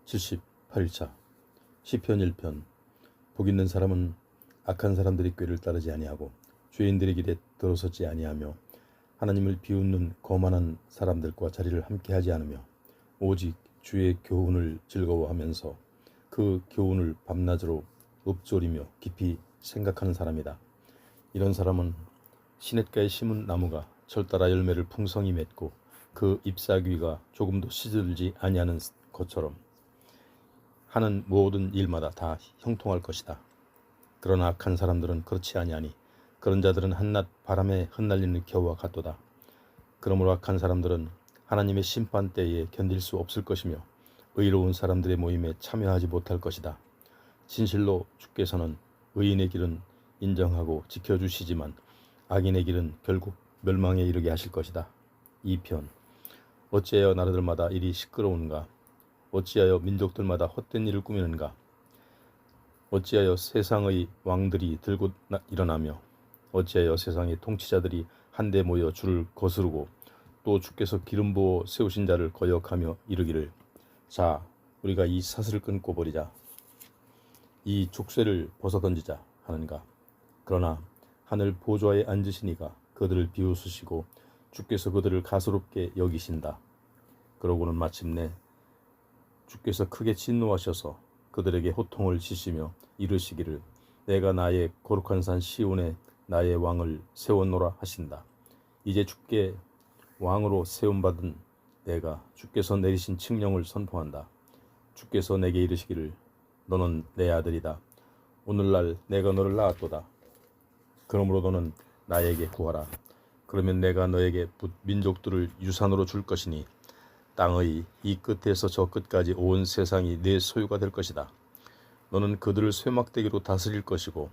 78일차 시편 1편. 복 있는 사람은 악한 사람들이 꾀를 따르지 아니하고 죄인들의 길에 들어서지 아니하며 하나님을 비웃는 거만한 사람들과 자리를 함께하지 않으며 오직 주의 교훈을 즐거워하면서 그 교훈을 밤낮으로 읊조리며 깊이 생각하는 사람이다. 이런 사람은 시냇가에 심은 나무가 철따라 열매를 풍성히 맺고 그 잎사귀가 조금도 시들지 아니하는 것처럼 하는 모든 일마다 다 형통할 것이다. 그러나 악한 사람들은 그렇지 아니하니 그런 자들은 한낱 바람에 흩날리는 겨와 같도다. 그러므로 악한 사람들은 하나님의 심판 때에 견딜 수 없을 것이며 의로운 사람들의 모임에 참여하지 못할 것이다. 진실로 주께서는 의인의 길은 인정하고 지켜주시지만 악인의 길은 결국 멸망에 이르게 하실 것이다. 2편. 어찌하여 나라들마다 일이 시끄러운가? 어찌하여 민족들마다 헛된 일을 꾸미는가? 어찌하여 세상의 왕들이 들고 일어나며 어찌하여 세상의 통치자들이 한데 모여 주를 거스르고 또 주께서 기름 부어 세우신 자를 거역하며 이르기를, 자, 우리가 이 사슬을 끊고 버리자, 이 족쇄를 벗어던지자 하는가? 그러나 하늘 보좌에 앉으시니가 그들을 비웃으시고 주께서 그들을 가소롭게 여기신다. 그러고는 마침내 주께서 크게 진노하셔서 그들에게 호통을 치시며 이르시기를, 내가 나의 거룩한 산 시온에 나의 왕을 세웠노라 하신다. 이제 주께 왕으로 세움받은 내가 주께서 내리신 칙령을 선포한다. 주께서 내게 이르시기를, 너는 내 아들이다. 오늘날 내가 너를 낳았도다. 그러므로 너는 나에게 구하라. 그러면 내가 너에게 민족들을 유산으로 줄 것이니 땅의 이 끝에서 저 끝까지 온 세상이 내 소유가 될 것이다. 너는 그들을 쇠막대기로 다스릴 것이고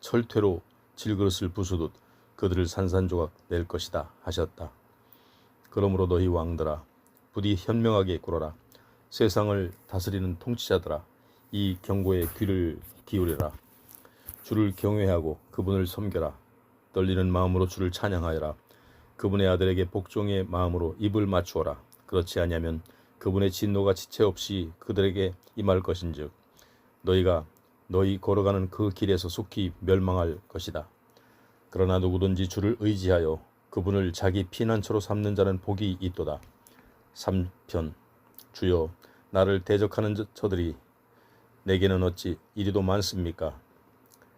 철퇴로 질그릇을 부수듯 그들을 산산조각 낼 것이다 하셨다. 그러므로 너희 왕들아, 부디 현명하게 굴어라. 세상을 다스리는 통치자들아, 이 경고에 귀를 기울여라. 주를 경외하고 그분을 섬겨라. 떨리는 마음으로 주를 찬양하여라. 그분의 아들에게 복종의 마음으로 입을 맞추어라. 그렇지 아니하면 그분의 진노가 지체 없이 그들에게 임할 것인즉 너희가 너희 걸어가는 그 길에서 속히 멸망할 것이다. 그러나 누구든지 주를 의지하여 그분을 자기 피난처로 삼는 자는 복이 있도다. 3편. 주여, 나를 대적하는 저들이 내게는 어찌 이리도 많습니까?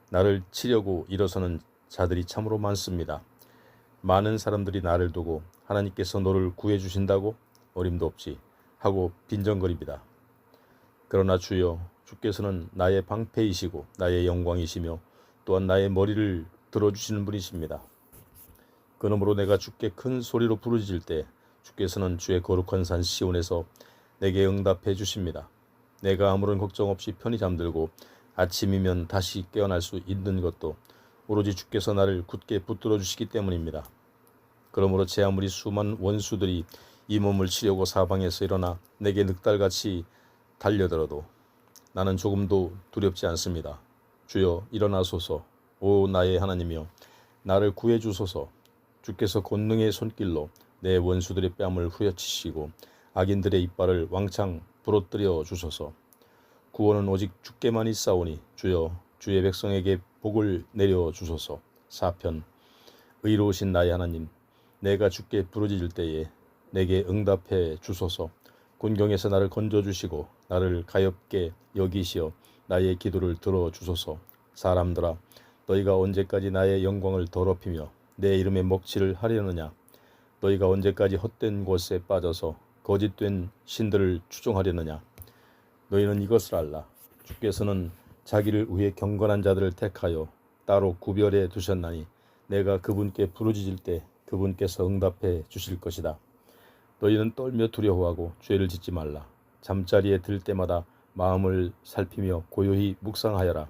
나를 치려고 일어서는 자들이 참으로 많습니다. 많은 사람들이 나를 두고 하나님께서 너를 구해주신다고 어림도 없지 하고 빈정거립니다. 그러나 주여, 주께서는 나의 방패이시고 나의 영광이시며 또한 나의 머리를 들어주시는 분이십니다. 그러므로 내가 주께 큰 소리로 부르짖을 때 주께서는 주의 거룩한 산 시온에서 내게 응답해 주십니다. 내가 아무런 걱정 없이 편히 잠들고 아침이면 다시 깨어날 수 있는 것도 오로지 주께서 나를 굳게 붙들어 주시기 때문입니다. 그러므로 제 아무리 수많은 원수들이 이 몸을 치려고 사방에서 일어나 내게 늑달같이 달려들어도 나는 조금도 두렵지 않습니다. 주여, 일어나소서. 오 나의 하나님이여, 나를 구해 주소서. 주께서 권능의 손길로 내 원수들의 뺨을 후려치시고 악인들의 이빨을 왕창 부러뜨려 주소서. 구원은 오직 주께만 있사오니 주여, 주의 백성에게 복을 내려 주소서. 4편. 의로우신 나의 하나님, 내가 주께 부르짖을 때에 내게 응답해 주소서. 곤경에서 나를 건져주시고 나를 가엾게 여기시어 나의 기도를 들어주소서. 사람들아, 너희가 언제까지 나의 영광을 더럽히며 내 이름의 먹칠을 하려느냐? 너희가 언제까지 헛된 곳에 빠져서 거짓된 신들을 추종하려느냐? 너희는 이것을 알라. 주께서는 자기를 위해 경건한 자들을 택하여 따로 구별해 두셨나니 내가 그분께 부르짖을 때 그분께서 응답해 주실 것이다. 너희는 떨며 두려워하고 죄를 짓지 말라. 잠자리에 들 때마다 마음을 살피며 고요히 묵상하여라.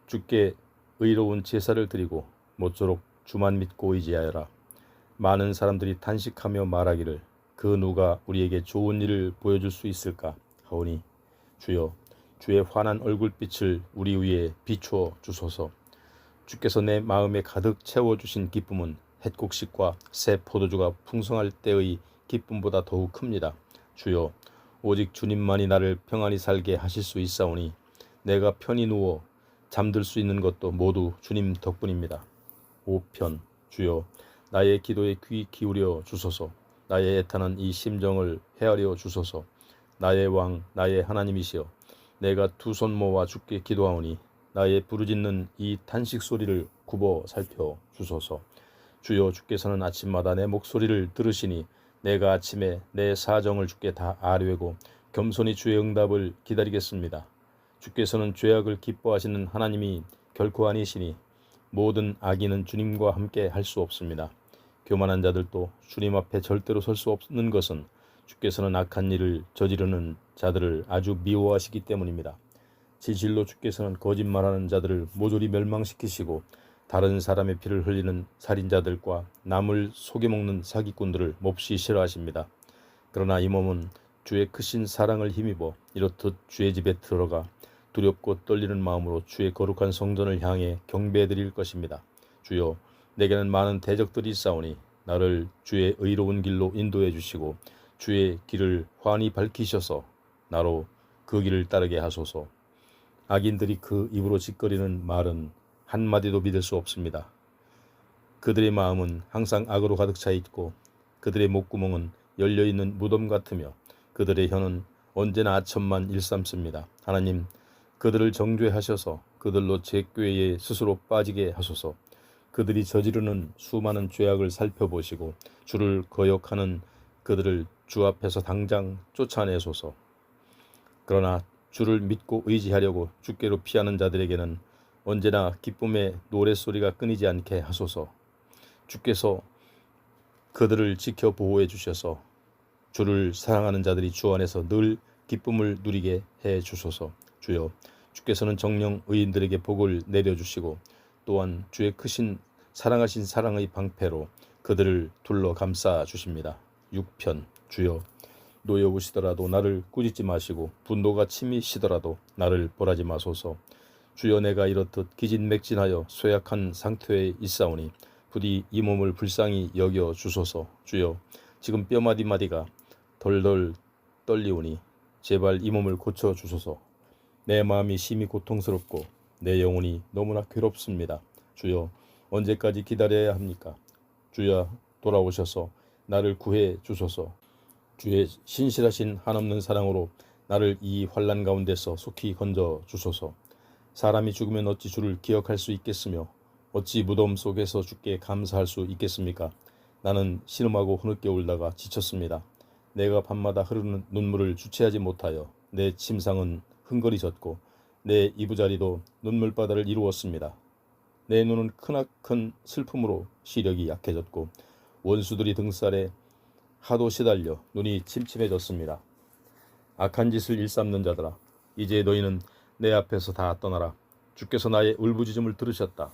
주께 의로운 제사를 드리고 모쪼록 주만 믿고 의지하여라. 많은 사람들이 탄식하며 말하기를, 그 누가 우리에게 좋은 일을 보여줄 수 있을까 하오니 주여, 주의 환한 얼굴빛을 우리 위에 비추어 주소서. 주께서 내 마음에 가득 채워주신 기쁨은 햇곡식과 새 포도주가 풍성할 때의 기쁨보다 더욱 큽니다. 주여, 오직 주님만이 나를 평안히 살게 하실 수 있사오니 내가 편히 누워 잠들 수 있는 것도 모두 주님 덕분입니다. 5편. 주여, 나의 기도에 귀 기울여 주소서. 나의 애타는 이 심정을 헤아려 주소서. 나의 왕, 나의 하나님이시여, 내가 두 손 모아 주께 기도하오니 나의 부르짖는 이 탄식 소리를 굽어 살펴 주소서. 주여, 주께서는 아침마다 내 목소리를 들으시니 내가 아침에 내 사정을 주께 다 아뢰고 겸손히 주의 응답을 기다리겠습니다. 주께서는 죄악을 기뻐하시는 하나님이 결코 아니시니 모든 악인은 주님과 함께 할 수 없습니다. 교만한 자들도 주님 앞에 절대로 설 수 없는 것은 주께서는 악한 일을 저지르는 자들을 아주 미워하시기 때문입니다. 진실로 주께서는 거짓말하는 자들을 모조리 멸망시키시고 다른 사람의 피를 흘리는 살인자들과 남을 속여먹는 사기꾼들을 몹시 싫어하십니다. 그러나 이 몸은 주의 크신 사랑을 힘입어 이렇듯 주의 집에 들어가 두렵고 떨리는 마음으로 주의 거룩한 성전을 향해 경배드릴 것입니다. 주여, 내게는 많은 대적들이 있사오니 나를 주의 의로운 길로 인도해 주시고 주의 길을 환히 밝히셔서 나로 그 길을 따르게 하소서. 악인들이 그 입으로 짓거리는 말은 한마디도 믿을 수 없습니다. 그들의 마음은 항상 악으로 가득 차 있고 그들의 목구멍은 열려있는 무덤 같으며 그들의 혀는 언제나 아첨만 일삼습니다. 하나님, 그들을 정죄하셔서 그들로 제 꾀에 스스로 빠지게 하소서. 그들이 저지르는 수많은 죄악을 살펴보시고 주를 거역하는 그들을 주 앞에서 당장 쫓아내소서. 그러나 주를 믿고 의지하려고 주께로 피하는 자들에게는 언제나 기쁨의 노랫소리가 끊이지 않게 하소서. 주께서 그들을 지켜 보호해 주셔서 주를 사랑하는 자들이 주 안에서 늘 기쁨을 누리게 해 주소서. 주여, 주께서는 정령 의인들에게 복을 내려주시고 또한 주의 크신 사랑하신 사랑의 방패로 그들을 둘러 감싸 주십니다. 6편. 주여, 노여우시더라도 나를 꾸짖지 마시고 분노가 치미시더라도 나를 벌하지 마소서. 주여, 내가 이렇듯 기진맥진하여 쇠약한 상태에 있사오니 부디 이 몸을 불쌍히 여겨 주소서. 주여, 지금 뼈마디마디가 덜덜 떨리오니 제발 이 몸을 고쳐 주소서. 내 마음이 심히 고통스럽고 내 영혼이 너무나 괴롭습니다. 주여, 언제까지 기다려야 합니까? 주여, 돌아오셔서 나를 구해 주소서. 주의 신실하신 한없는 사랑으로 나를 이 환난 가운데서 속히 건져 주소서. 사람이 죽으면 어찌 주를 기억할 수 있겠으며 어찌 무덤 속에서 주께 감사할 수 있겠습니까? 나는 신음하고 흐느껴 울다가 지쳤습니다. 내가 밤마다 흐르는 눈물을 주체하지 못하여 내 침상은 흥거리졌고 내 이부자리도 눈물바다를 이루었습니다. 내 눈은 크나큰 슬픔으로 시력이 약해졌고 원수들이 등살에 하도 시달려 눈이 침침해졌습니다. 악한 짓을 일삼는 자들아, 이제 너희는 내 앞에서 다 떠나라. 주께서 나의 울부짖음을 들으셨다.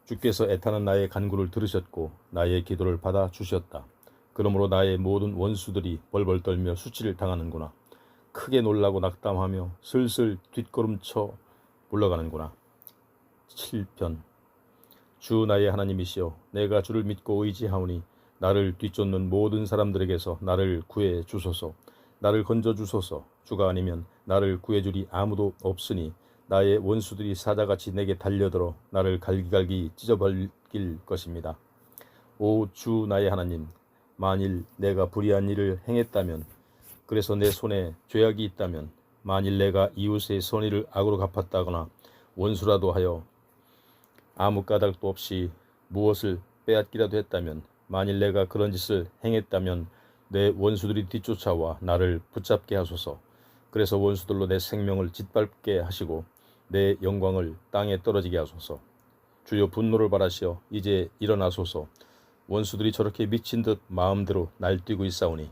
주께서 애타는 나의 간구를 들으셨고 나의 기도를 받아 주셨다. 그러므로 나의 모든 원수들이 벌벌 떨며 수치를 당하는구나. 크게 놀라고 낙담하며 슬슬 뒷걸음쳐 물러가는구나. 7편. 주 나의 하나님이시여, 내가 주를 믿고 의지하오니 나를 뒤쫓는 모든 사람들에게서 나를 구해 주소서. 나를 건져 주소서. 주가 아니면 나를 구해주리 아무도 없으니 나의 원수들이 사자같이 내게 달려들어 나를 갈기갈기 찢어버릴 것입니다. 오 주 나의 하나님, 만일 내가 불의한 일을 행했다면, 그래서 내 손에 죄악이 있다면, 만일 내가 이웃의 선의를 악으로 갚았다거나 원수라도 하여 아무 까닭도 없이 무엇을 빼앗기라도 했다면, 만일 내가 그런 짓을 행했다면 내 원수들이 뒤쫓아와 나를 붙잡게 하소서. 그래서 원수들로 내 생명을 짓밟게 하시고 내 영광을 땅에 떨어지게 하소서. 주여, 분노를 바라시어 이제 일어나소서. 원수들이 저렇게 미친 듯 마음대로 날뛰고 있사오니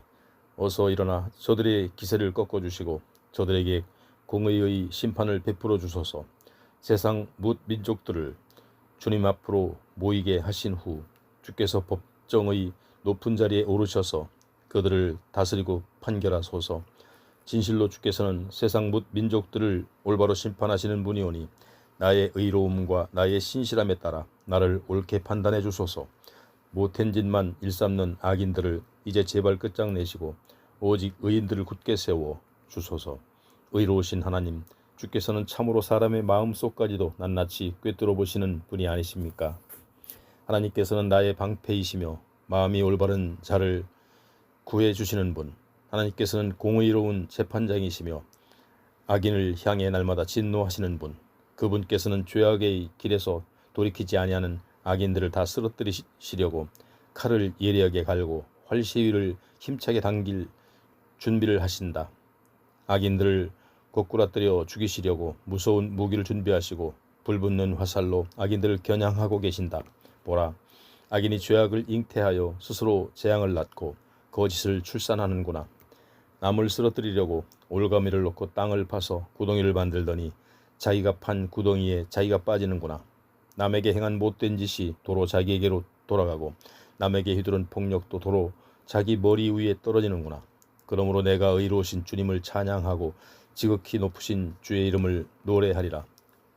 어서 일어나 저들의 기세를 꺾어주시고 저들에게 공의의 심판을 베풀어 주소서. 세상 뭇 민족들을 주님 앞으로 모이게 하신 후 주께서 법정의 높은 자리에 오르셔서 그들을 다스리고 판결하소서. 진실로 주께서는 세상 뭇 민족들을 올바로 심판하시는 분이오니 나의 의로움과 나의 신실함에 따라 나를 옳게 판단해 주소서. 못한 짓만 일삼는 악인들을 이제 제발 끝장내시고 오직 의인들을 굳게 세워 주소서. 의로우신 하나님, 주께서는 참으로 사람의 마음속까지도 낱낱이 꿰뚫어 보시는 분이 아니십니까? 하나님께서는 나의 방패이시며 마음이 올바른 자를 구해 주시는 분, 하나님께서는 공의로운 재판장이시며 악인을 향해 날마다 진노하시는 분, 그분께서는 죄악의 길에서 돌이키지 아니하는 악인들을 다 쓰러뜨리시려고 칼을 예리하게 갈고 활시위를 힘차게 당길 준비를 하신다. 악인들을 거꾸라뜨려 죽이시려고 무서운 무기를 준비하시고 불붙는 화살로 악인들을 겨냥하고 계신다. 보라, 악인이 죄악을 잉태하여 스스로 재앙을 낳고 거짓을 출산하는구나. 남을 쓰러뜨리려고 올가미를 놓고 땅을 파서 구덩이를 만들더니 자기가 판 구덩이에 자기가 빠지는구나. 남에게 행한 못된 짓이 도로 자기에게로 돌아가고 남에게 휘두른 폭력도 도로 자기 머리 위에 떨어지는구나. 그러므로 내가 의로우신 주님을 찬양하고 지극히 높으신 주의 이름을 노래하리라.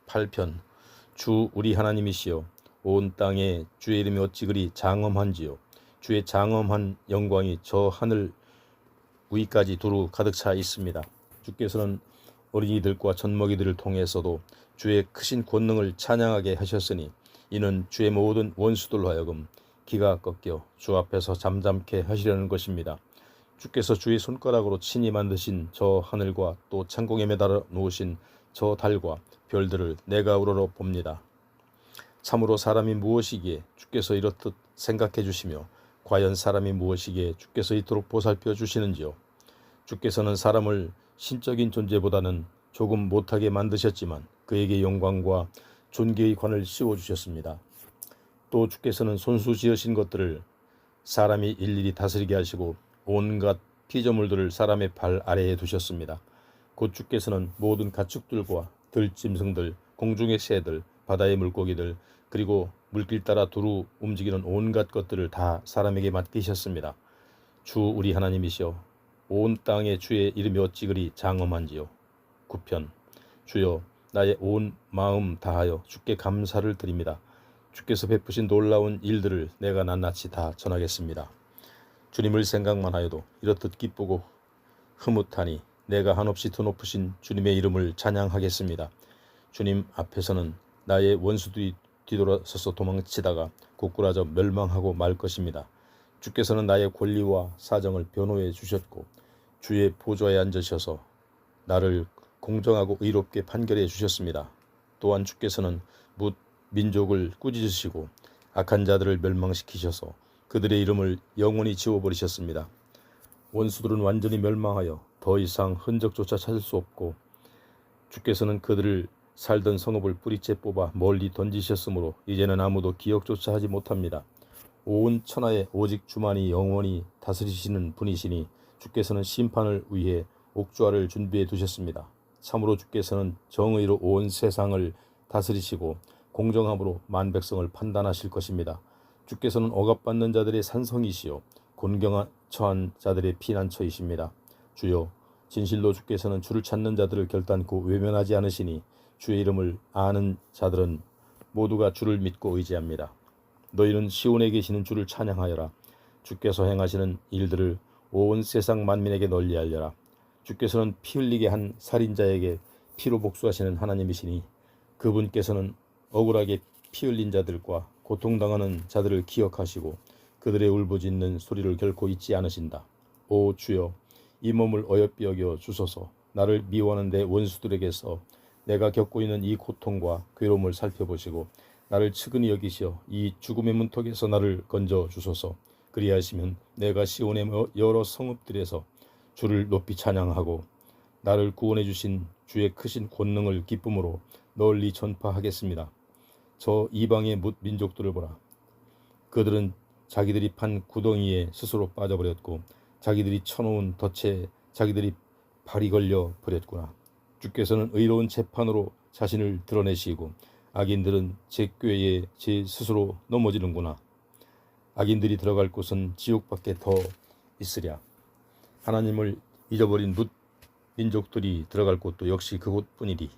8편. 주 우리 하나님이시여, 온 땅에 주의 이름이 어찌 그리 장엄한지요. 주의 장엄한 영광이 저 하늘 위까지 두루 가득 차 있습니다. 주께서는 어린이들과 젖먹이들을 통해서도 주의 크신 권능을 찬양하게 하셨으니 이는 주의 모든 원수들로 하여금 기가 꺾여 주 앞에서 잠잠케 하시려는 것입니다. 주께서 주의 손가락으로 친히 만드신 저 하늘과 또 창공에 매달아 놓으신 저 달과 별들을 내가 우러러 봅니다. 참으로 사람이 무엇이기에 주께서 이렇듯 생각해 주시며 과연 사람이 무엇이기에 주께서 이토록 보살펴 주시는지요. 주께서는 사람을 신적인 존재보다는 조금 못하게 만드셨지만 그에게 영광과 존귀의 관을 씌워주셨습니다. 또 주께서는 손수 지으신 것들을 사람이 일일이 다스리게 하시고 온갖 피조물들을 사람의 발 아래에 두셨습니다. 곧 주께서는 모든 가축들과 들짐승들, 공중의 새들, 바다의 물고기들, 그리고 물길 따라 두루 움직이는 온갖 것들을 다 사람에게 맡기셨습니다. 주 우리 하나님이시여, 온 땅에 주의 이름이 어찌 그리 장엄한지요. 9편. 주여, 나의 온 마음 다하여 주께 감사를 드립니다. 주께서 베푸신 놀라운 일들을 내가 낱낱이 다 전하겠습니다. 주님을 생각만 하여도 이렇듯 기쁘고 흐뭇하니 내가 한없이 더 높으신 주님의 이름을 찬양하겠습니다. 주님 앞에서는 나의 원수들이 뒤돌아서서 도망치다가 고꾸라져 멸망하고 말 것입니다. 주께서는 나의 권리와 사정을 변호해 주셨고 주의 보좌에 앉으셔서 나를 공정하고 의롭게 판결해 주셨습니다. 또한 주께서는 뭇 민족을 꾸짖으시고 악한 자들을 멸망시키셔서 그들의 이름을 영원히 지워버리셨습니다. 원수들은 완전히 멸망하여 더 이상 흔적조차 찾을 수 없고 주께서는 그들을 살던 성읍을 뿌리째 뽑아 멀리 던지셨으므로 이제는 아무도 기억조차 하지 못합니다. 온 천하에 오직 주만이 영원히 다스리시는 분이시니 주께서는 심판을 위해 옥좌를 준비해 두셨습니다. 참으로 주께서는 정의로 온 세상을 다스리시고 공정함으로 만백성을 판단하실 것입니다. 주께서는 억압받는 자들의 산성이시요 곤경한 처한 자들의 피난처이십니다. 주여, 진실로 주께서는 주를 찾는 자들을 결단코 외면하지 않으시니 주의 이름을 아는 자들은 모두가 주를 믿고 의지합니다. 너희는 시온에 계시는 주를 찬양하여라. 주께서 행하시는 일들을 온 세상 만민에게 널리 알려라. 주께서는 피 흘리게 한 살인자에게 피로 복수하시는 하나님이시니 그분께서는 억울하게 피 흘린 자들과 고통당하는 자들을 기억하시고 그들의 울부짖는 소리를 결코 잊지 않으신다. 오 주여, 이 몸을 어여삐 여겨 주소서. 나를 미워하는 내 원수들에게서 내가 겪고 있는 이 고통과 괴로움을 살펴보시고 나를 측은히 여기시어 이 죽음의 문턱에서 나를 건져 주소서. 그리하시면 내가 시온의 여러 성읍들에서 주를 높이 찬양하고 나를 구원해 주신 주의 크신 권능을 기쁨으로 널리 전파하겠습니다. 저 이방의 민족들을 보라. 그들은 자기들이 판 구덩이에 스스로 빠져버렸고 자기들이 쳐놓은 덫에 자기들이 발이 걸려 버렸구나. 주께서는 의로운 재판으로 자신을 드러내시고 악인들은 제 꾀에 제 스스로 넘어지는구나. 악인들이 들어갈 곳은 지옥밖에 더 있으랴. 하나님을 잊어버린 민족들이 들어갈 곳도 역시 그곳뿐이리.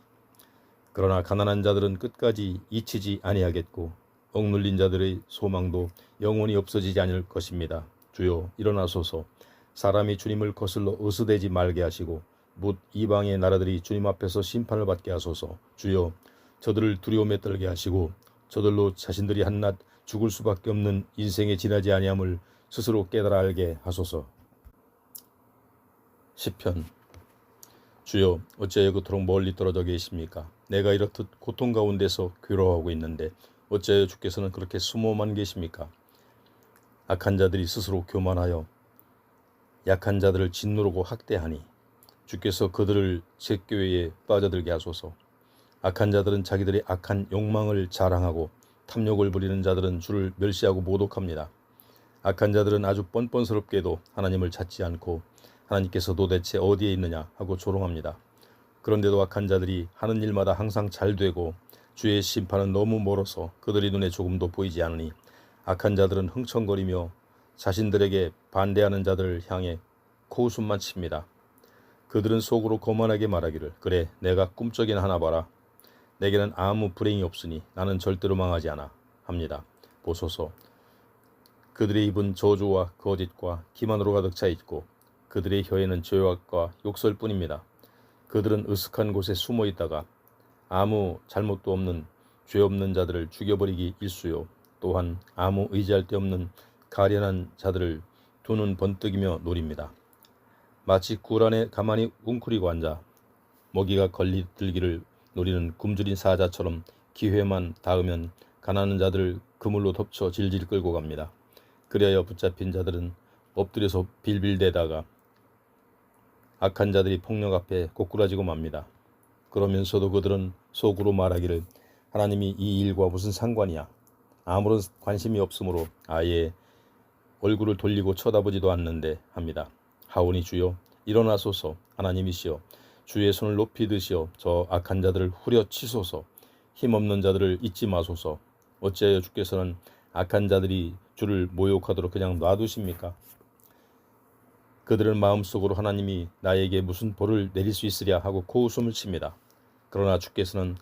그러나 가난한 자들은 끝까지 잊히지 아니하겠고 억눌린 자들의 소망도 영원히 없어지지 않을 것입니다. 주여, 일어나소서. 사람이 주님을 거슬러 의스대지 말게 하시고 묻 이방의 나라들이 주님 앞에서 심판을 받게 하소서. 주여, 저들을 두려움에 떨게 하시고 저들로 자신들이 한낱 죽을 수밖에 없는 인생에 지나지 아니함을 스스로 깨달아 알게 하소서. 시편. 주여, 어찌하여 그토록 멀리 떨어져 계십니까? 내가 이렇듯 고통 가운데서 괴로워하고 있는데 어찌하여 주께서는 그렇게 숨어만 계십니까? 악한 자들이 스스로 교만하여 약한 자들을 짓누르고 학대하니 주께서 그들을 zet교회에 빠져들게 하소서. 악한 자들은 자기들의 악한 욕망을 자랑하고 탐욕을 부리는 자들은 주를 멸시하고 모독합니다. 악한 자들은 아주 뻔뻔스럽게도 하나님을 찾지 않고 하나님께서 도대체 어디에 있느냐 하고 조롱합니다. 그런데도 악한 자들이 하는 일마다 항상 잘 되고 주의 심판은 너무 멀어서 그들의 눈에 조금도 보이지 않으니 악한 자들은 흥청거리며 자신들에게 반대하는 자들을 향해 코웃음만 칩니다. 그들은 속으로 거만하게 말하기를 그래 내가 꿈쩍이나 하나 봐라. 내게는 아무 불행이 없으니 나는 절대로 망하지 않아 합니다. 보소서. 그들의 입은 저주와 거짓과 기만으로 가득 차 있고 그들의 혀에는 죄악과 욕설뿐입니다. 그들은 으슥한 곳에 숨어 있다가 아무 잘못도 없는 죄 없는 자들을 죽여버리기 일쑤요. 또한 아무 의지할 데 없는 가련한 자들을 두 눈 번뜩이며 노립니다. 마치 굴 안에 가만히 웅크리고 앉아 먹이가 걸리들기를 노리는 굶주린 사자처럼 기회만 닿으면 가난한 자들을 그물로 덮쳐 질질 끌고 갑니다. 그리하여 붙잡힌 자들은 엎드려서 빌빌대다가 악한 자들이 폭력 앞에 고꾸라지고 맙니다. 그러면서도 그들은 속으로 말하기를 하나님이 이 일과 무슨 상관이야. 아무런 관심이 없으므로 아예 얼굴을 돌리고 쳐다보지도 않는데 합니다. 하오니 주여 일어나소서. 하나님이시여 주의 손을 높이 드시어 저 악한 자들을 후려치소서. 힘없는 자들을 잊지 마소서. 어찌하여 주께서는 악한 자들이 주를 모욕하도록 그냥 놔두십니까? 그들은 마음속으로 하나님이 나에게 무슨 벌을 내릴 수 있으랴 하고 코웃음을 칩니다. 그러나 주께서는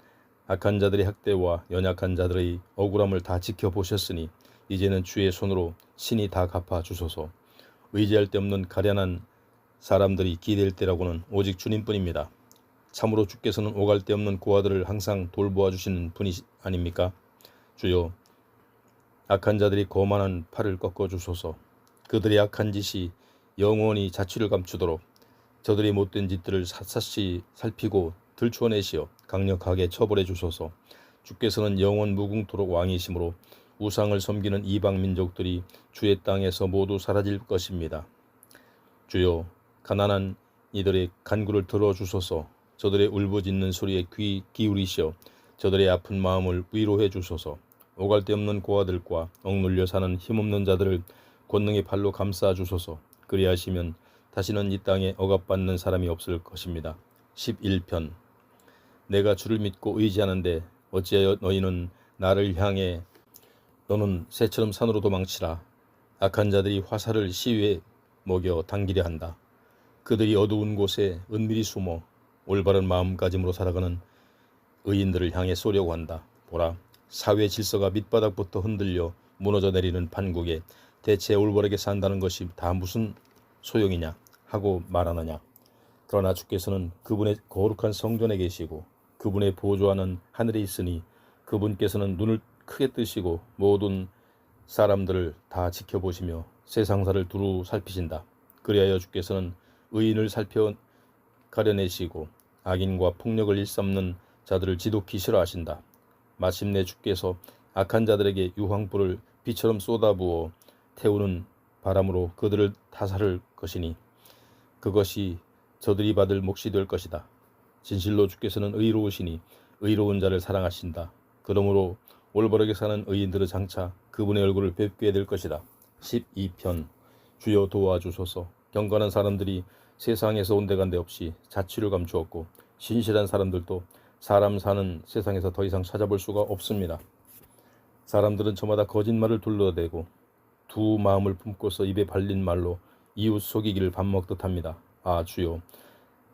악한 자들의 학대와 연약한 자들의 억울함을 다 지켜보셨으니 이제는 주의 손으로 신이 다 갚아주소서. 의지할 데 없는 가련한 사람들이 기댈 때라고는 오직 주님뿐입니다. 참으로 주께서는 오갈 데 없는 고아들을 항상 돌보아 주시는 분이 아닙니까? 주여, 악한 자들이 거만한 팔을 꺾어 주소서. 그들의 악한 짓이 영원히 자취를 감추도록 저들의 못된 짓들을 샅샅이 살피고 들추어내시어 강력하게 처벌해 주소서. 주께서는 영원 무궁토록 왕이시므로 우상을 섬기는 이방 민족들이 주의 땅에서 모두 사라질 것입니다. 주여, 가난한 이들의 간구를 들어주소서. 저들의 울부짖는 소리에 귀 기울이시어 저들의 아픈 마음을 위로해 주소서. 오갈 데 없는 고아들과 억눌려 사는 힘없는 자들을 권능의 팔로 감싸 주소서. 그리하시면 다시는 이 땅에 억압받는 사람이 없을 것입니다. 11편. 내가 주를 믿고 의지하는데 어찌하여 너희는 나를 향해 너는 새처럼 산으로 도망치라. 악한 자들이 화살을 시위에 먹여 당기려 한다. 그들이 어두운 곳에 은밀히 숨어 올바른 마음가짐으로 살아가는 의인들을 향해 쏘려고 한다. 보라, 사회 질서가 밑바닥부터 흔들려 무너져 내리는 판국에 대체 올바르게 산다는 것이 다 무슨 소용이냐 하고 말하느냐. 그러나 주께서는 그분의 거룩한 성전에 계시고 그분의 보좌는 하늘에 있으니 그분께서는 눈을 크게 뜨시고 모든 사람들을 다 지켜보시며 세상사를 두루 살피신다. 그리하여 주께서는 의인을 살펴 가려내시고 악인과 폭력을 일삼는 자들을 지독히 싫어하신다. 마침내 주께서 악한 자들에게 유황불을 비처럼 쏟아부어 태우는 바람으로 그들을 타살할 것이니 그것이 저들이 받을 몫이 될 것이다. 진실로 주께서는 의로우시니 의로운 자를 사랑하신다. 그러므로 올바르게 사는 의인들은 장차 그분의 얼굴을 뵙게 될 것이다. 12편. 주여 도와주소서. 경건한 사람들이 세상에서 온데간데 없이 자취를 감추었고 신실한 사람들도 사람 사는 세상에서 더 이상 찾아볼 수가 없습니다. 사람들은 저마다 거짓말을 둘러대고 두 마음을 품고서 입에 발린 말로 이웃 속이기를 밥 먹듯 합니다. 아 주여,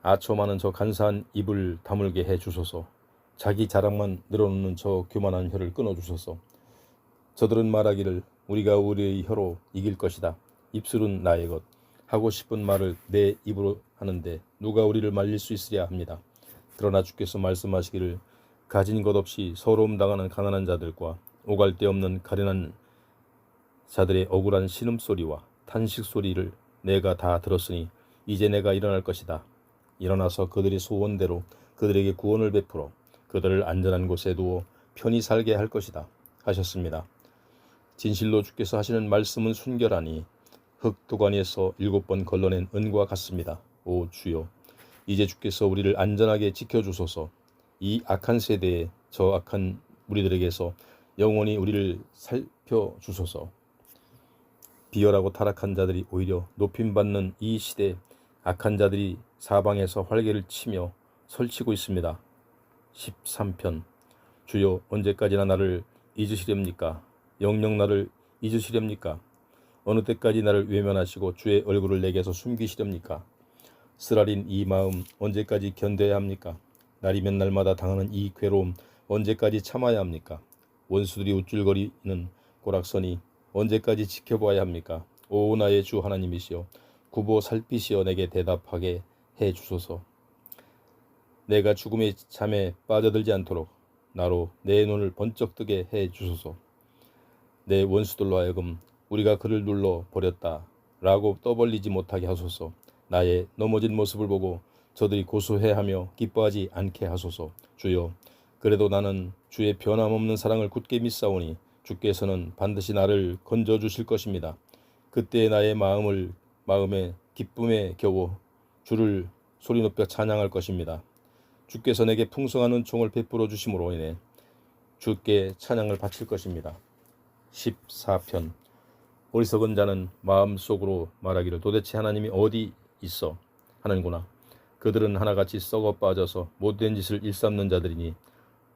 아초 많은 저 간사한 입을 다물게 해 주소서. 자기 자랑만 늘어놓는 저 교만한 혀를 끊어주소서. 저들은 말하기를 우리가 우리의 혀로 이길 것이다. 입술은 나의 것, 하고 싶은 말을 내 입으로 하는데 누가 우리를 말릴 수 있으랴 합니다. 그러나 주께서 말씀하시기를 가진 것 없이 서러움 당하는 가난한 자들과 오갈 데 없는 가련한 자들의 억울한 신음소리와 탄식소리를 내가 다 들었으니 이제 내가 일어날 것이다. 일어나서 그들의 소원대로 그들에게 구원을 베풀어 그들을 안전한 곳에 두어 편히 살게 할 것이다 하셨습니다. 진실로 주께서 하시는 말씀은 순결하니 흙 도가니에서 7번 걸러낸 은과 같습니다. 오 주여, 이제 주께서 우리를 안전하게 지켜주소서. 이 악한 세대에 저 악한 우리들에게서 영원히 우리를 살펴주소서. 비열하고 타락한 자들이 오히려 높임받는 이 시대에 악한 자들이 사방에서 활개를 치며 설치고 있습니다. 13편. 주여, 언제까지나 나를 잊으시렵니까? 영영 나를 잊으시렵니까? 어느 때까지 나를 외면하시고 주의 얼굴을 내게서 숨기시렵니까? 쓰라린 이 마음 언제까지 견뎌야 합니까? 날이면 날마다 당하는 이 괴로움 언제까지 참아야 합니까? 원수들이 우쭐거리는 고락선이 언제까지 지켜보아야 합니까? 오 나의 주 하나님이시여, 굽어 살피시어 내게 대답하게 해 주소서. 내가 죽음의 잠에 빠져들지 않도록 나로 내 눈을 번쩍 뜨게 해 주소서. 내 원수들로 하여금 우리가 그를 눌러 버렸다 라고 떠벌리지 못하게 하소서. 나의 넘어진 모습을 보고 저들이 고소해하며 기뻐하지 않게 하소서. 주여, 그래도 나는 주의 변함없는 사랑을 굳게 믿사오니 주께서는 반드시 나를 건져주실 것입니다. 그때 나의 마음에 기쁨에 겨워 주를 소리 높여 찬양할 것입니다. 주께서 내게 풍성한 은총을 베풀어 주심으로 인해 주께 찬양을 바칠 것입니다. 14편. 어리석은 자는 마음속으로 말하기를 도대체 하나님이 어디 있어 하는구나. 그들은 하나같이 썩어 빠져서 못된 짓을 일삼는 자들이니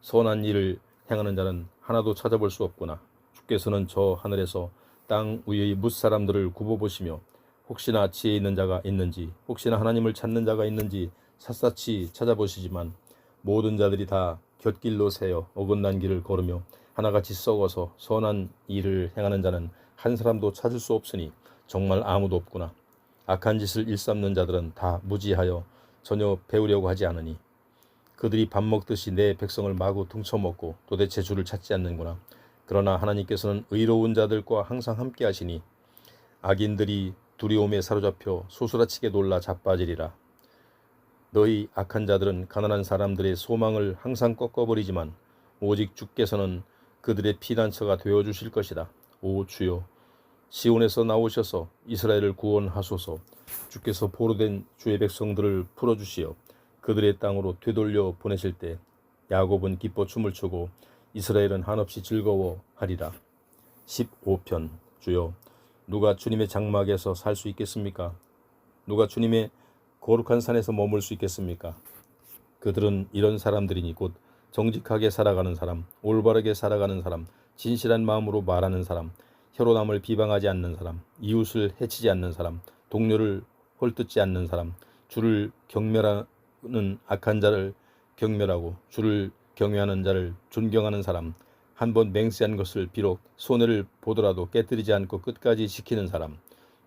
선한 일을 행하는 자는 하나도 찾아볼 수 없구나. 주께서는 저 하늘에서 땅 위의 뭇사람들을 굽어보시며 혹시나 지혜 있는 자가 있는지, 혹시나 하나님을 찾는 자가 있는지 샅샅이 찾아보시지만 모든 자들이 다 곁길로 새어 어긋난 길을 걸으며 하나같이 썩어서 선한 일을 행하는 자는 한 사람도 찾을 수 없으니 정말 아무도 없구나. 악한 짓을 일삼는 자들은 다 무지하여 전혀 배우려고 하지 않으니 그들이 밥 먹듯이 내 백성을 마구 퉁쳐먹고 도대체 주를 찾지 않는구나. 그러나 하나님께서는 의로운 자들과 항상 함께 하시니 악인들이 두려움에 사로잡혀 소스라치게 놀라 자빠지리라. 너희 악한 자들은 가난한 사람들의 소망을 항상 꺾어버리지만 오직 주께서는 그들의 피난처가 되어주실 것이다. 오 주여, 시온에서 나오셔서 이스라엘을 구원하소서. 주께서 포로된 주의 백성들을 풀어주시어 그들의 땅으로 되돌려 보내실 때 야곱은 기뻐 춤을 추고 이스라엘은 한없이 즐거워하리라. 15편. 주여, 누가 주님의 장막에서 살 수 있겠습니까? 누가 주님의 거룩한 산에서 머물 수 있겠습니까? 그들은 이런 사람들이니 곧 정직하게 살아가는 사람, 올바르게 살아가는 사람, 진실한 마음으로 말하는 사람, 혀로 남을 비방하지 않는 사람, 이웃을 해치지 않는 사람, 동료를 헐뜯지 않는 사람, 주를 경멸하는 악한 자를 경멸하고 주를 경외하는 자를 존경하는 사람, 한번 맹세한 것을 비록 손해를 보더라도 깨뜨리지 않고 끝까지 지키는 사람,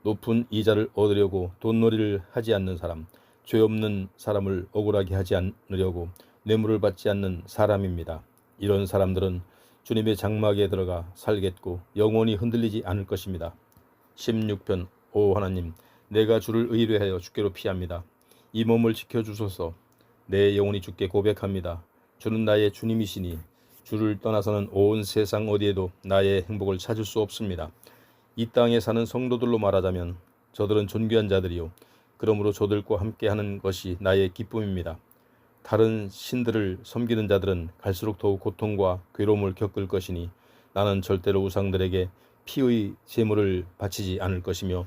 높은 이자를 얻으려고 돈놀이를 하지 않는 사람, 죄 없는 사람을 억울하게 하지 않으려고 뇌물을 받지 않는 사람입니다. 이런 사람들은 주님의 장막에 들어가 살겠고 영원히 흔들리지 않을 것입니다. 16편. 오 하나님, 내가 주를 의뢰하여 주께로 피합니다. 이 몸을 지켜주소서. 내 영혼이 주께 고백합니다. 주는 나의 주님이시니 주를 떠나서는 온 세상 어디에도 나의 행복을 찾을 수 없습니다. 이 땅에 사는 성도들로 말하자면 저들은 존귀한 자들이요, 그러므로 저들과 함께하는 것이 나의 기쁨입니다. 다른 신들을 섬기는 자들은 갈수록 더욱 고통과 괴로움을 겪을 것이니 나는 절대로 우상들에게 피의 제물을 바치지 않을 것이며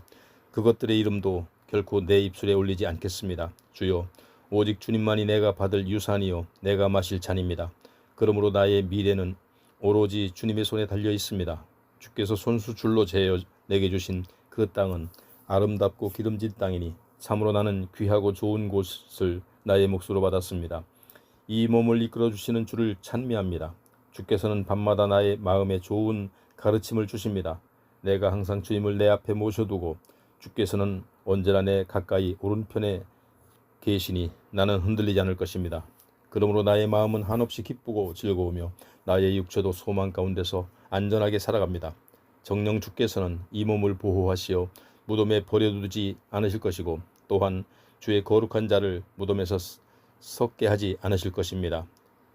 그것들의 이름도 결코 내 입술에 올리지 않겠습니다. 주여, 오직 주님만이 내가 받을 유산이요 내가 마실 잔입니다. 그러므로 나의 미래는 오로지 주님의 손에 달려 있습니다. 주께서 손수줄로 재어 내게 주신 그 땅은 아름답고 기름진 땅이니 참으로 나는 귀하고 좋은 곳을 나의 몫으로 받았습니다. 이 몸을 이끌어 주시는 주를 찬미합니다. 주께서는 밤마다 나의 마음에 좋은 가르침을 주십니다. 내가 항상 주님을 내 앞에 모셔두고 주께서는 언제나 내 가까이 오른편에 계시니 나는 흔들리지 않을 것입니다. 그러므로 나의 마음은 한없이 기쁘고 즐거우며 나의 육체도 소망 가운데서 안전하게 살아갑니다. 정녕 주께서는 이 몸을 보호하시어 무덤에 버려두지 않으실 것이고 또한 주의 거룩한 자를 무덤에서 썩게 하지 않으실 것입니다.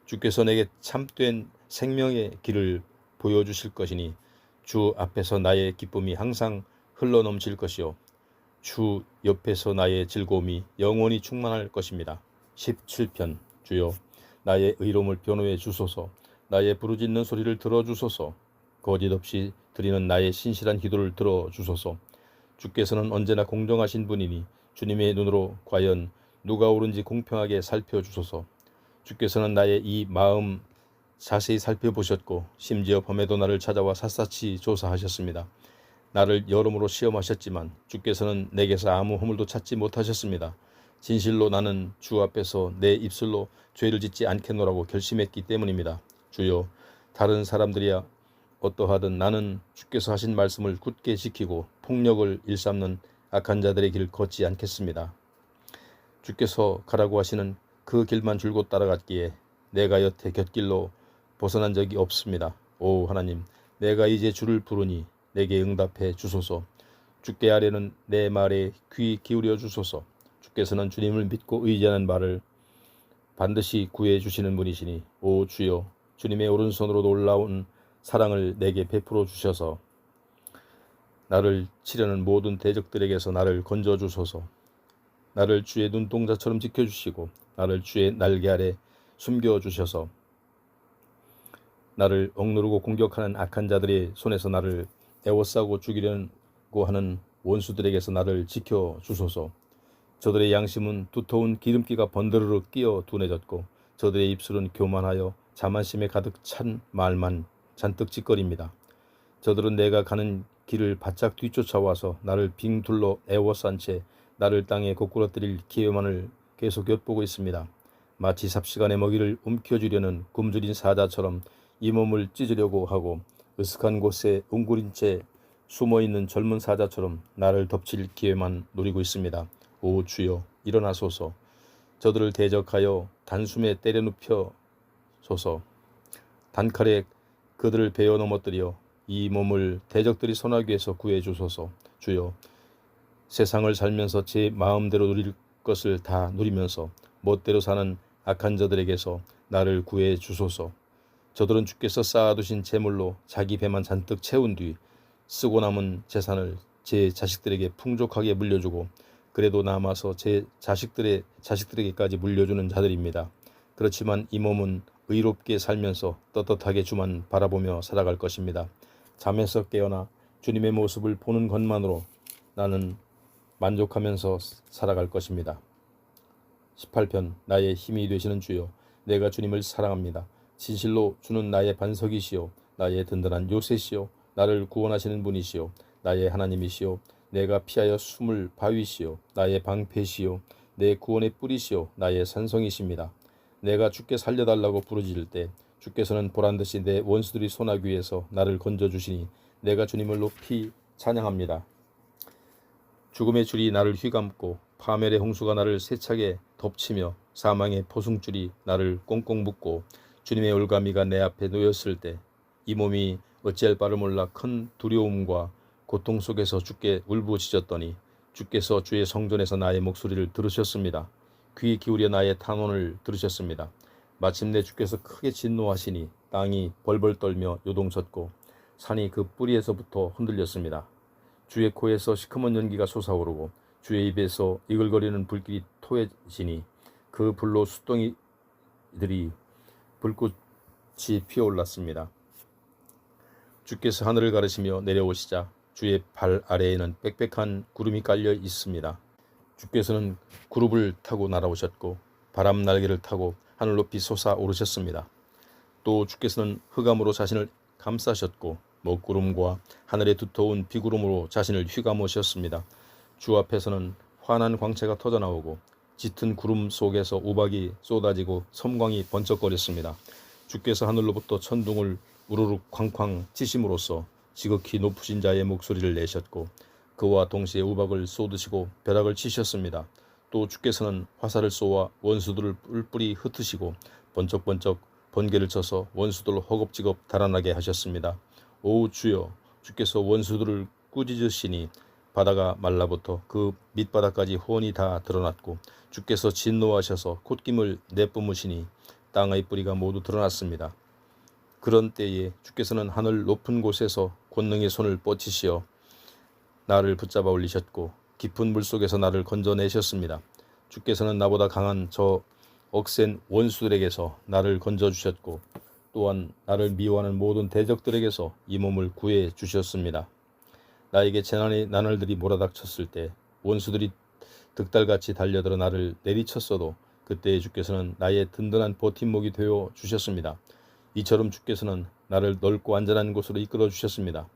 주께서 내게 참된 생명의 길을 보여주실 것이니 주 앞에서 나의 기쁨이 항상 흘러넘칠 것이요 주 옆에서 나의 즐거움이 영원히 충만할 것입니다. 17편. 주여 나의 의로움을 변호해 주소서. 나의 부르짖는 소리를 들어주소서. 거짓 없이 드리는 나의 신실한 기도를 들어주소서. 주께서는 언제나 공정하신 분이니 주님의 눈으로 과연 누가 옳은지 공평하게 살펴주소서. 주께서는 나의 이 마음 자세히 살펴보셨고 심지어 밤에도 나를 찾아와 샅샅이 조사하셨습니다. 나를 여러모로 시험하셨지만 주께서는 내게서 아무 허물도 찾지 못하셨습니다. 진실로 나는 주 앞에서 내 입술로 죄를 짓지 않겠노라고 결심했기 때문입니다. 주여, 다른 사람들이야 어떠하든 나는 주께서 하신 말씀을 굳게 지키고 폭력을 일삼는 악한 자들의 길을 걷지 않겠습니다. 주께서 가라고 하시는 그 길만 줄곧 따라갔기에 내가 여태 곁길로 벗어난 적이 없습니다. 오 하나님, 내가 이제 주를 부르니 내게 응답해 주소서. 주께 아뢰는 내 말에 귀 기울여 주소서. 주께서는 주님을 믿고 의지하는 말을 반드시 구해 주시는 분이시니 오 주여, 주님의 오른손으로 놀라운 사랑을 내게 베풀어 주셔서 나를 치려는 모든 대적들에게서 나를 건져 주소서. 나를 주의 눈동자처럼 지켜주시고 나를 주의 날개 아래 숨겨주셔서 나를 억누르고 공격하는 악한 자들의 손에서 나를 에워싸고 죽이려고 하는 원수들에게서 나를 지켜주소서. 저들의 양심은 두터운 기름기가 번드르르 끼어 둔해졌고 저들의 입술은 교만하여 자만심에 가득 찬 말만 잔뜩 짓거립니다. 저들은 내가 가는 길을 바짝 뒤쫓아와서 나를 빙 둘러 에워싼 채 나를 땅에 고꾸러뜨릴 기회만을 계속 엿보고 있습니다. 마치 삽시간에 먹이를 움켜쥐려는 굶주린 사자처럼 이 몸을 찢으려고 하고 으슥한 곳에 웅그린 채 숨어있는 젊은 사자처럼 나를 덮칠 기회만 노리고 있습니다. 오 주여, 일어나소서. 저들을 대적하여 단숨에 때려 눕혀소서. 단칼에 그들을 베어 넘어뜨려 이 몸을 대적들이 손아귀에서 구해주소서. 주여, 세상을 살면서 제 마음대로 누릴 것을 다 누리면서 멋대로 사는 악한 자들에게서 나를 구해 주소서. 저들은 주께서 쌓아두신 재물로 자기 배만 잔뜩 채운 뒤 쓰고 남은 재산을 제 자식들에게 풍족하게 물려주고 그래도 남아서 제 자식들에게까지 물려주는 자들입니다. 그렇지만 이 몸은 의롭게 살면서 떳떳하게 주만 바라보며 살아갈 것입니다. 잠에서 깨어나 주님의 모습을 보는 것만으로 나는 만족하면서 살아갈 것입니다. 18편. 나의 힘이 되시는 주여, 내가 주님을 사랑합니다. 진실로 주는 나의 반석이시오, 나의 든든한 요새시오, 나를 구원하시는 분이시오, 나의 하나님이시오, 내가 피하여 숨을 바위시오, 나의 방패시오, 내 구원의 뿌리시오, 나의 산성이십니다. 내가 주께 살려달라고 부르짖을 때 주께서는 보란듯이 내 원수들이 손아귀에서 나를 건져주시니 내가 주님을 높이 찬양합니다. 죽음의 줄이 나를 휘감고 파멸의 홍수가 나를 세차게 덮치며 사망의 포승줄이 나를 꽁꽁 묶고 주님의 올가미가 내 앞에 놓였을 때 이 몸이 어찌할 바를 몰라 큰 두려움과 고통 속에서 주께 울부짖었더니 주께서 주의 성전에서 나의 목소리를 들으셨습니다. 귀 기울여 나의 탄원을 들으셨습니다. 마침내 주께서 크게 진노하시니 땅이 벌벌 떨며 요동쳤고 산이 그 뿌리에서부터 흔들렸습니다. 주의 코에서 시커먼 연기가 솟아오르고 주의 입에서 이글거리는 불길이 토해지니 그 불로 숫덩이들이 불꽃이 피어올랐습니다. 주께서 하늘을 가르시며 내려오시자 주의 발 아래에는 빽빽한 구름이 깔려 있습니다. 주께서는 구름을 타고 날아오셨고 바람 날개를 타고 하늘 높이 솟아오르셨습니다. 또 주께서는 흑암으로 자신을 감싸셨고 먹구름과 하늘의 두터운 비구름으로 자신을 휘감으셨습니다. 주 앞에서는 환한 광채가 터져나오고 짙은 구름 속에서 우박이 쏟아지고 섬광이 번쩍거렸습니다. 주께서 하늘로부터 천둥을 우르르 쾅쾅 치심으로써 지극히 높으신 자의 목소리를 내셨고 그와 동시에 우박을 쏟으시고 벼락을 치셨습니다. 또 주께서는 화살을 쏘아 원수들을 뿔뿔이 흩으시고 번쩍번쩍 번개를 쳐서 원수들을 허겁지겁 달아나게 하셨습니다. 오 주여, 주께서 원수들을 꾸짖으시니 바다가 말라붙어 그 밑바닥까지 혼이 다 드러났고 주께서 진노하셔서 콧김을 내뿜으시니 땅의 뿌리가 모두 드러났습니다. 그런 때에 주께서는 하늘 높은 곳에서 권능의 손을 뻗치시어 나를 붙잡아 올리셨고 깊은 물속에서 나를 건져내셨습니다. 주께서는 나보다 강한 저 억센 원수들에게서 나를 건져주셨고 또한 나를 미워하는 모든 대적들에게서 이 몸을 구해 주셨습니다. 나에게 재난의 나날들이 몰아닥쳤을 때 원수들이 득달같이 달려들어 나를 내리쳤어도 그때에 주께서는 나의 든든한 버팀목이 되어 주셨습니다. 이처럼 주께서는 나를 넓고 안전한 곳으로 이끌어 주셨습니다.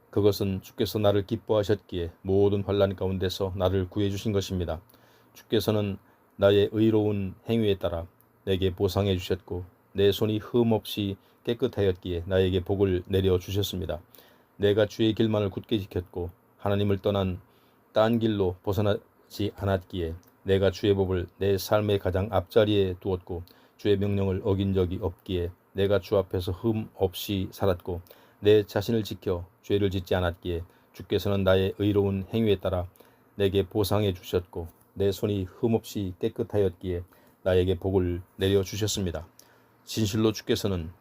그것은 주께서 나를 기뻐하셨기에 모든 환난 가운데서 나를 구해 주신 것입니다. 주께서는 나의 의로운 행위에 따라 내게 보상해 주셨고 내 손이 흠없이 깨끗하였기에 나에게 복을 내려 주셨습니다. 내가 주의 길만을 굳게 지켰고 하나님을 떠난 딴 길로 벗어나지 않았기에 내가 주의 법을 내 삶의 가장 앞자리에 두었고 주의 명령을 어긴 적이 없기에 내가 주 앞에서 흠 없이 살았고 내 자신을 지켜 죄를 짓지 않았기에 주께서는 나의 의로운 행위에 따라 내게 보상해 주셨고 내 손이 흠없이 깨끗하였기에 나에게 복을 내려 주셨습니다. 진실로 주께서는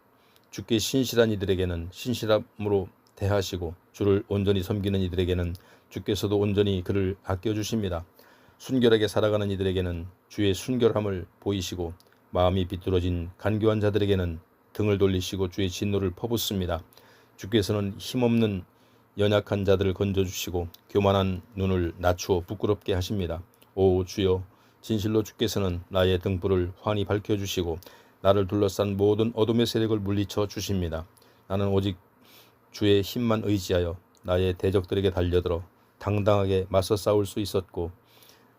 주께 신실한 이들에게는 신실함으로 대하시고 주를 온전히 섬기는 이들에게는 주께서도 온전히 그를 아껴주십니다. 순결하게 살아가는 이들에게는 주의 순결함을 보이시고 마음이 비뚤어진 간교한 자들에게는 등을 돌리시고 주의 진노를 퍼붓습니다. 주께서는 힘없는 연약한 자들을 건져주시고 교만한 눈을 낮추어 부끄럽게 하십니다. 오 주여, 진실로 주께서는 나의 등불을 환히 밝혀주시고 나를 둘러싼 모든 어둠의 세력을 물리쳐 주십니다. 나는 오직 주의 힘만 의지하여 나의 대적들에게 달려들어 당당하게 맞서 싸울 수 있었고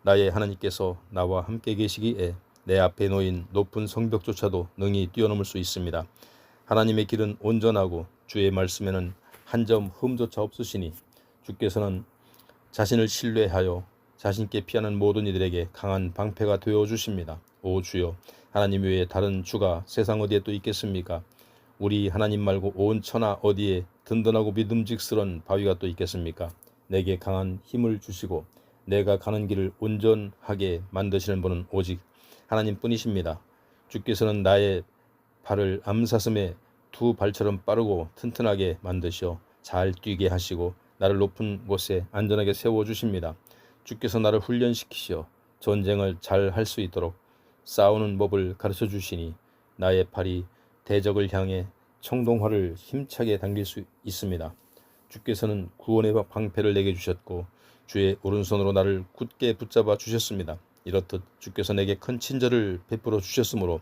나의 하나님께서 나와 함께 계시기에 내 앞에 놓인 높은 성벽조차도 능히 뛰어넘을 수 있습니다. 하나님의 길은 온전하고 주의 말씀에는 한 점 흠조차 없으시니 주께서는 자신을 신뢰하여 자신께 피하는 모든 이들에게 강한 방패가 되어 주십니다. 오 주여, 하나님 외에 다른 주가 세상 어디에 또 있겠습니까? 우리 하나님 말고 온 천하 어디에 든든하고 믿음직스러운 바위가 또 있겠습니까? 내게 강한 힘을 주시고 내가 가는 길을 온전하게 만드시는 분은 오직 하나님 뿐이십니다. 주께서는 나의 발을 암사슴의 두 발처럼 빠르고 튼튼하게 만드셔 잘 뛰게 하시고 나를 높은 곳에 안전하게 세워주십니다. 주께서 나를 훈련시키시어 전쟁을 잘 할 수 있도록 싸우는 법을 가르쳐 주시니 나의 팔이 대적을 향해 청동활을 힘차게 당길 수 있습니다. 주께서는 구원의 방패를 내게 주셨고 주의 오른손으로 나를 굳게 붙잡아 주셨습니다. 이렇듯 주께서 내게 큰 친절을 베풀어 주셨으므로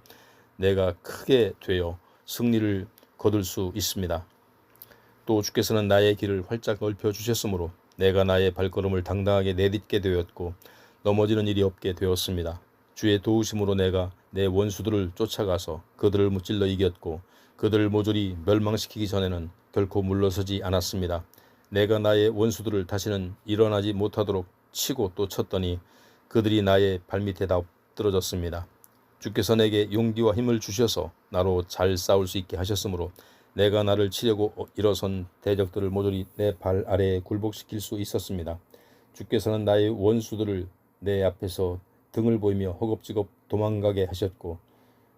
내가 크게 되어 승리를 거둘 수 있습니다. 또 주께서는 나의 길을 활짝 넓혀 주셨으므로 내가 나의 발걸음을 당당하게 내딛게 되었고 넘어지는 일이 없게 되었습니다. 주의 도우심으로 내가 내 원수들을 쫓아가서 그들을 무찔러 이겼고 그들을 모조리 멸망시키기 전에는 결코 물러서지 않았습니다. 내가 나의 원수들을 다시는 일어나지 못하도록 치고 또 쳤더니 그들이 나의 발밑에 다 엎드러졌습니다. 주께서 내게 용기와 힘을 주셔서 나로 잘 싸울 수 있게 하셨으므로 내가 나를 치려고 일어선 대적들을 모조리 내 발 아래에 굴복시킬 수 있었습니다. 주께서는 나의 원수들을 내 앞에서 등을 보이며 허겁지겁 도망가게 하셨고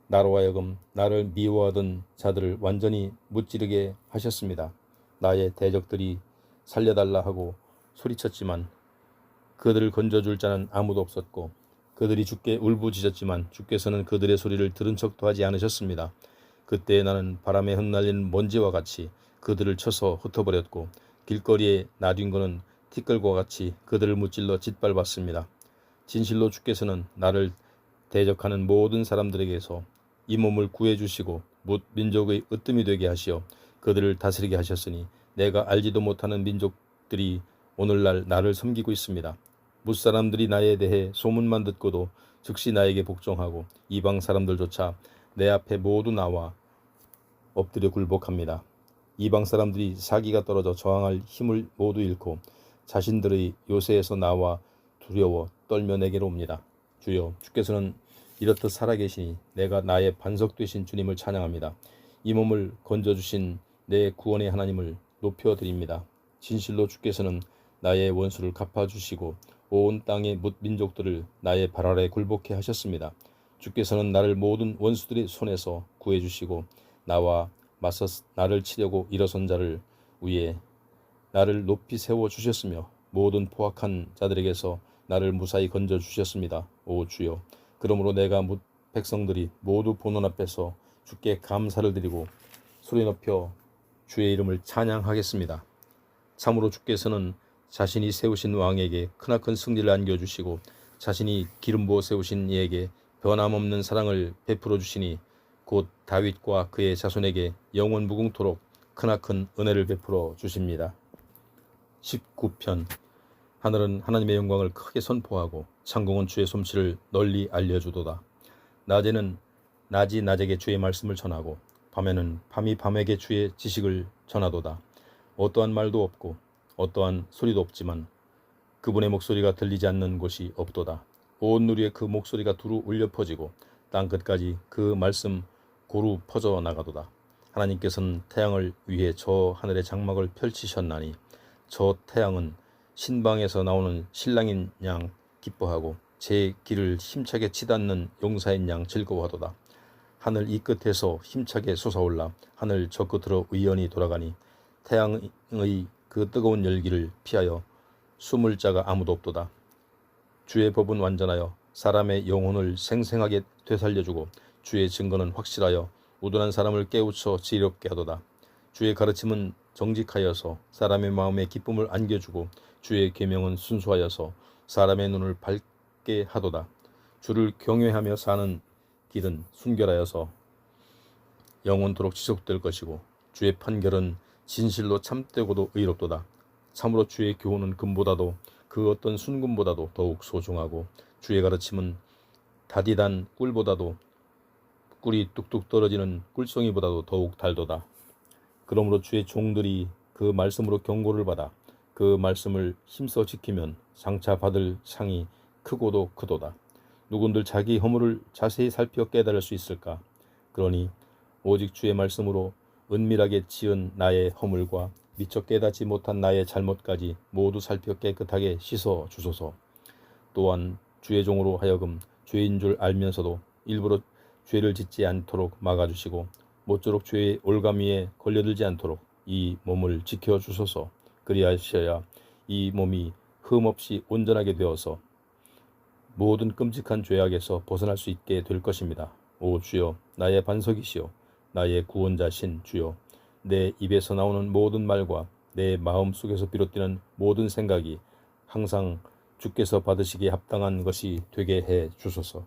나로 하여금 나를 미워하던 자들을 완전히 무찌르게 하셨습니다. 나의 대적들이 살려달라 하고 소리쳤지만 그들을 건져줄 자는 아무도 없었고 그들이 주께 울부짖었지만 주께서는 그들의 소리를 들은 척도 하지 않으셨습니다. 그때 나는 바람에 흩날리는 먼지와 같이 그들을 쳐서 흩어버렸고 길거리에 나뒹 거는 티끌과 같이 그들을 무찔러 짓밟았습니다. 진실로 주께서는 나를 대적하는 모든 사람들에게서 이 몸을 구해주시고 뭇 민족의 으뜸이 되게 하시어 그들을 다스리게 하셨으니 내가 알지도 못하는 민족들이 오늘날 나를 섬기고 있습니다. 뭇사람들이 나에 대해 소문만 듣고도 즉시 나에게 복종하고 이방 사람들조차 내 앞에 모두 나와 엎드려 굴복합니다. 이방 사람들이 사기가 떨어져 저항할 힘을 모두 잃고 자신들의 요새에서 나와 두려워 떨며 내게로 옵니다. 주여, 주께서는 이렇듯 살아계시니 내가 나의 반석 되신 주님을 찬양합니다. 이 몸을 건져주신 내 구원의 하나님을 높여드립니다. 진실로 주께서는 나의 원수를 갚아주시고 온 땅의 민족들을 나의 발 아래 굴복해 하셨습니다. 주께서는 나를 모든 원수들의 손에서 구해주시고 나와 맞서 나를 치려고 일어선 자를 위해 나를 높이 세워주셨으며 모든 포악한 자들에게서 나를 무사히 건져주셨습니다. 오 주여, 그러므로 내가 백성들이 모두 보는 앞에서 주께 감사를 드리고 소리 높여 주의 이름을 찬양하겠습니다. 참으로 주께서는 자신이 세우신 왕에게 크나큰 승리를 안겨주시고 자신이 기름 부어 세우신 이에게 변함없는 사랑을 베풀어 주시니 곧 다윗과 그의 자손에게 영원 무궁토록 크나큰 은혜를 베풀어 주십니다. 19편. 하늘은 하나님의 영광을 크게 선포하고 창공은 주의 솜씨를 널리 알려주도다. 낮에는 낮이 낮에게 주의 말씀을 전하고 밤에는 밤이 밤에게 주의 지식을 전하도다. 어떠한 말도 없고 어떠한 소리도 없지만 그분의 목소리가 들리지 않는 곳이 없도다. 온 누리에 그 목소리가 두루 울려 퍼지고 땅끝까지 그 말씀 고루 퍼져 나가도다. 하나님께서는 태양을 위해 저 하늘의 장막을 펼치셨나니 저 태양은 신방에서 나오는 신랑인 양 기뻐하고 제 길을 힘차게 치닫는 용사인 양 즐거워하도다. 하늘 이 끝에서 힘차게 솟아올라 하늘 저 끝으로 의연히 돌아가니 태양의 그 뜨거운 열기를 피하여 숨을 자가 아무도 없도다. 주의 법은 완전하여 사람의 영혼을 생생하게 되살려주고 주의 증거는 확실하여 우둔한 사람을 깨우쳐 지혜롭게 하도다. 주의 가르침은 정직하여서 사람의 마음에 기쁨을 안겨주고 주의 계명은 순수하여서 사람의 눈을 밝게 하도다. 주를 경외하며 사는 길은 순결하여서 영원토록 지속될 것이고 주의 판결은 진실로 참되고도 의롭도다. 참으로 주의 교훈은 금보다도 그 어떤 순금보다도 더욱 소중하고 주의 가르침은 다디단 꿀보다도 꿀이 뚝뚝 떨어지는 꿀송이보다도 더욱 달도다. 그러므로 주의 종들이 그 말씀으로 경고를 받아 그 말씀을 힘써 지키면 장차 받을 상이 크고도 크도다. 누군들 자기 허물을 자세히 살펴 깨달을 수 있을까? 그러니 오직 주의 말씀으로 은밀하게 지은 나의 허물과 미처 깨닫지 못한 나의 잘못까지 모두 살펴 깨끗하게 씻어 주소서. 또한 주의 종으로 하여금 죄인 줄 알면서도 일부러 죄를 짓지 않도록 막아주시고 모쪼록 죄의 올가미에 걸려들지 않도록 이 몸을 지켜주소서. 그리하셔야 이 몸이 흠없이 온전하게 되어서 모든 끔찍한 죄악에서 벗어날 수 있게 될 것입니다. 오 주여, 나의 반석이시여 나의 구원자신 주여, 내 입에서 나오는 모든 말과 내 마음속에서 비롯되는 모든 생각이 항상 주께서 받으시기에 합당한 것이 되게 해 주소서.